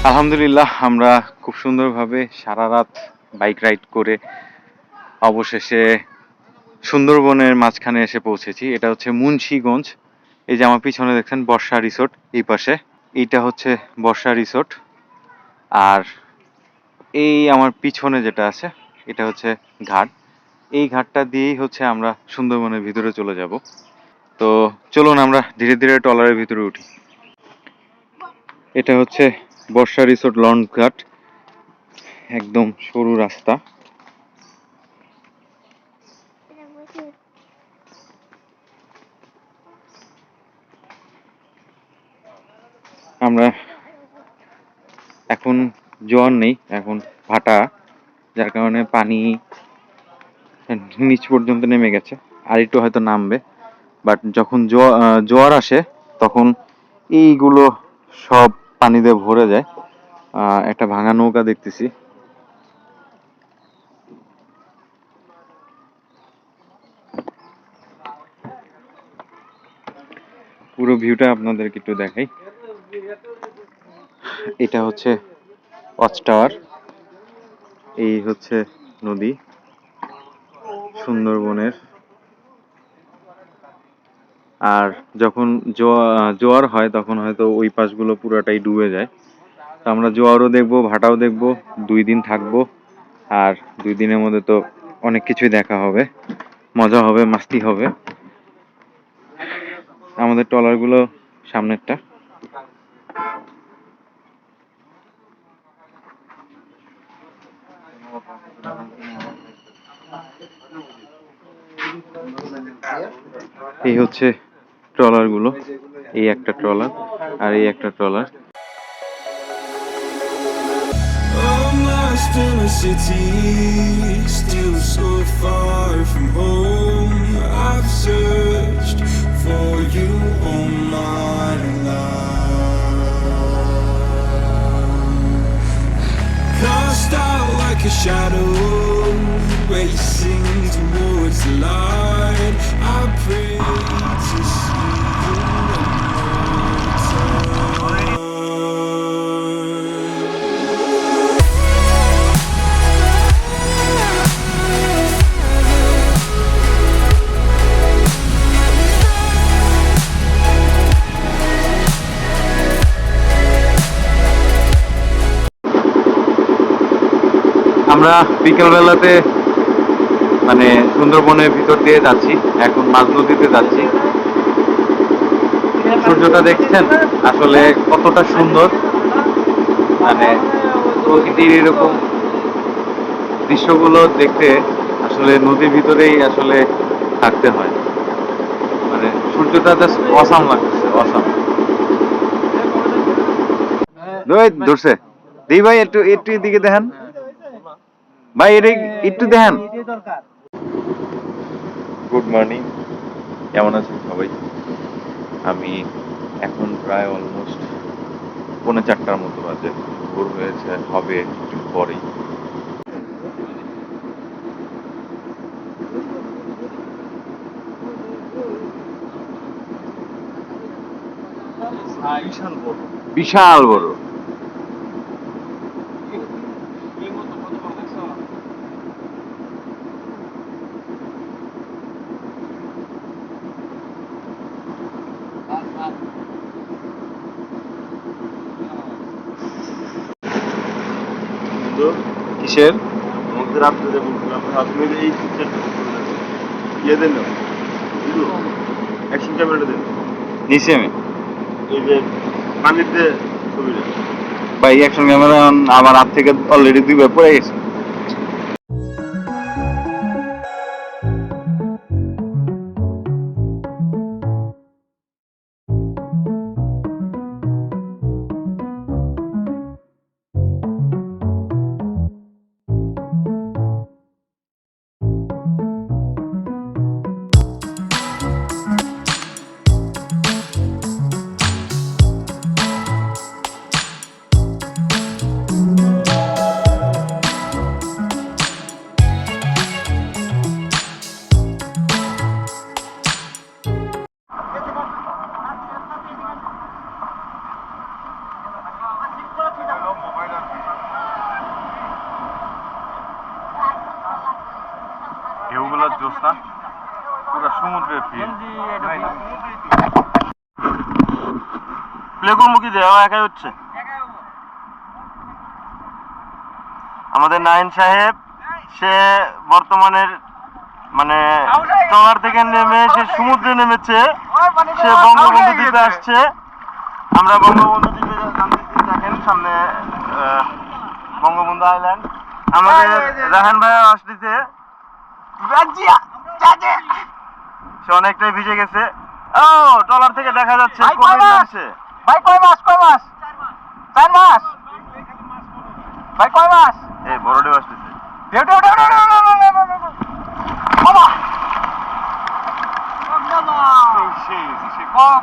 আলহামদুলিল্লাহ আমরা খুব সুন্দরভাবে সারা রাত বাইক রাইড করে অবশেষে সুন্দরবনের মাঝখানে এসে পৌঁছেছি। এটা হচ্ছে মুন্সিগঞ্জ। এই যে আমার পিছনে দেখছেন বর্ষা রিসোর্ট, এই পাশে এইটা হচ্ছে বর্ষা রিসোর্ট। আর এই আমার পিছনে যেটা আছে এটা হচ্ছে ঘাট। এই ঘাটটা দিয়েই হচ্ছে আমরা সুন্দরবনের ভিতরে চলে যাব। তো চলুন আমরা ধীরে ধীরে ট্রলারের ভিতরে উঠি। এটা হচ্ছে বর্ষা রিসোর্ট লঞ্চ ঘাট, একদম সরু রাস্তা। আমরা এখন জোয়ার নেই, এখন ভাটা, যার কারণে পানি নিচ পর্যন্ত নেমে গেছে, আর একটু হয়তো নামবে। বাট যখন জোয়ার আসে তখন এইগুলো সব পানি দিয়ে ভরে যায়। একটা ভাঙা নৌকা দেখতেছি। পুরো ভিউটা আপনাদেরকে একটু দেখাই। এটা হচ্ছে ওয়াচ টাওয়ার, এই হচ্ছে নদী সুন্দরবনের। আর যখন জোয়ার হয় তখন হয়তো ওই পাশগুলো পুরাটাই ডুবে যায়। তো আমরা জোয়ারও দেখবো, ভাটাও দেখবো, 2 দিন থাকবো। আর 2 দিনের মধ্যে তো অনেক কিছুই দেখা হবে, মজা হবে, মাস্তি হবে। আমাদের ট্রলারগুলো সামনেরটা। এই হচ্ছে ট্রলারগুলো, এই একটা ট্রলার আর এই একটা trawler. Lost in a city, still so far from home. I've searched for you all my life. Cast out like a shadow, racing towards the light. I pray to see you one more time. আমরা বিকেলবেলাতে মানে সুন্দরবনের ভিতর দিয়ে যাচ্ছি, এখন মাঝ নদীতে যাচ্ছি। সূর্যটা দেখছেন আসলে কতটা সুন্দর, মানে প্রকৃতির এরকম দৃশ্যগুলো দেখতে আসলে নদীর ভিতরেই আসলে থাকতে হয়। মানে সূর্যটা জাস্ট অসাম লাগতেছে, অসাম। ধরছে দিই ভাই, একটু একটু এদিকে দেখেন ভাই, এটা একটু দেখেন। গুড মর্নিং, কেমন আছেন সবাই? আমি এখন প্রায় অলমোস্ট 4:45 মতো বাজে, ভোর হয়েছে, হবে একটু পরেই। বিশাল বড়। কিসের আমাদের রাত্রে যে বলছিলাম আপনি এই পিকচারটা ইয়ে দেন, অ্যাকশন ক্যামেরাটা দেন নিচে আমি এই যে পানিতে ছবিটা। ভাই অ্যাকশন ক্যামেরা আমার হাত থেকে অলরেডি 2বার পড়ে গেছে। জোস না, পুরো সমুদ্রের ফিল। প্লে করবো কি দেওয়া একাই হচ্ছে। আমাদের নাইন সাহেব সে বর্তমানের মানে ট্রলার থেকে নেমে সে সমুদ্রে নেমেছে, সে বঙ্গবন্ধু দ্বীপে আসছে। আমরা বঙ্গবন্ধু দ্বীপে নামতেছি, দেখেন সামনে বঙ্গবন্ধু আইল্যান্ড। আমাদের রাহান ভাই আসতেছে, সে অনেকটাই ভিজে গেছে। ও ট্রলার থেকে দেখা যাচ্ছে ভাই কয় মাস? ভাই কয় মাস? 4 মাস? ভাই কয় মাস? এই বড় ঢেউ আসতেছে।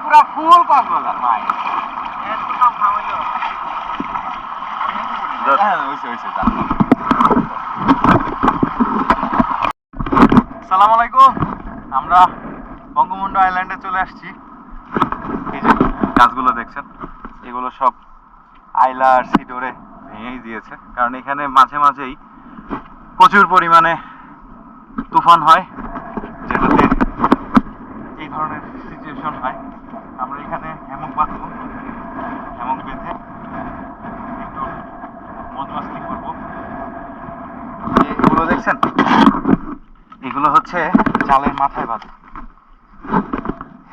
পুরা ফুল কক্সবাজার ভাই। সালাম আলাইকুম। আমরা বঙ্গবন্ধু আইল্যান্ডে চলে আসছি। এই যে গাছগুলো দেখছেন, এগুলো সব আইলা আর সিডোরে ভেঙেই দিয়েছে, কারণ এখানে মাঝে মাঝেই প্রচুর পরিমাণে তুফান হয়, যেটাতে এই ধরনের সিচুয়েশন হয়। আমরা এখানে হ্যামক বাঁধবো, হ্যামক বেঁধে একটু মজমাস্তি করবো। এগুলো দেখছেন, এগুলো হচ্ছে জালের মাথায় বাঁধে।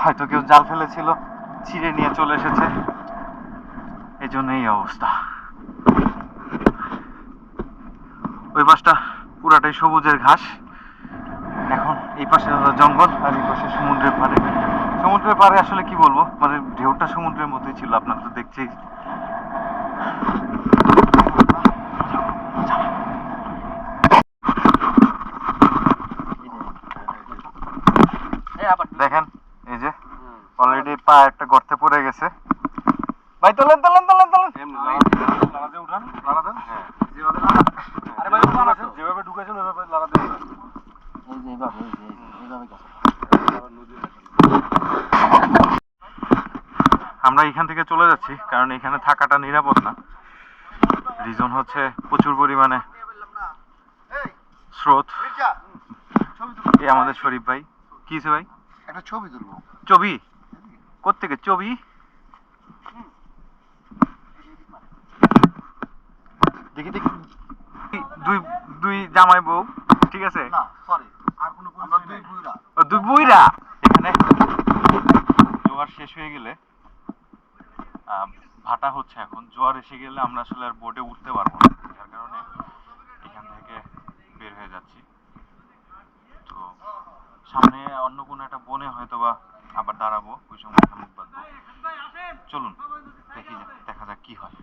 হয়তো কেউ জাল ফেলেছিল, ছিঁড়ে নিয়ে চলে এসেছে, এই জন্য এই অবস্থা। ওই পাশটা পুরাটাই সবুজের ঘাস। এখন এই পাশে হলো জঙ্গল, আর এই পাশে সমুদ্রের পাড়ে। সমুদ্রের পাড়ে আসলে কি বলবো, মানে ঢেউটা সমুদ্রের মতোই ছিল, আপনারা তো দেখছি। দেখেন এই যে অলরেডি পা একটা গর্তে পড়ে গেছে। ভাই তোলেন তোলেন তোলেন তোলেন, যেভাবে ঢুকেছেন ওইভাবে লাগাতে হবে। আমরা এখান থেকে চলে যাচ্ছি, কারণ এখানে থাকাটা নিরাপদ না। রিজন হচ্ছে প্রচুর পরিমাণে স্রোত। এই আমাদের শরীফ ভাই, কি হয়েছে ভাই? একটা ছবি তুলবো। ছবি কোত্থেকে? ছবি দেখি দেখি। দুই দুই জামাই বউ, ঠিক আছে? না সরি, আর কোনো আমরা দুই বুইরা। ও দুই বুইরা। এখানে জোয়ার শেষ হয়ে গেলে ভাটা হচ্ছে এখন, জোয়ার এসে গেলে আমরা আসলে আর বোটে উঠতে পারবো না, যার কারণে এখান থেকে বের হয়ে যাচ্ছি। তো সামনে অন্য কোনো একটা বনে হয়তো বা আবার দাঁড়াবো, ওই সময় শামুক বাঁধবো। চলুন দেখি, দেখা যাক কি হয়।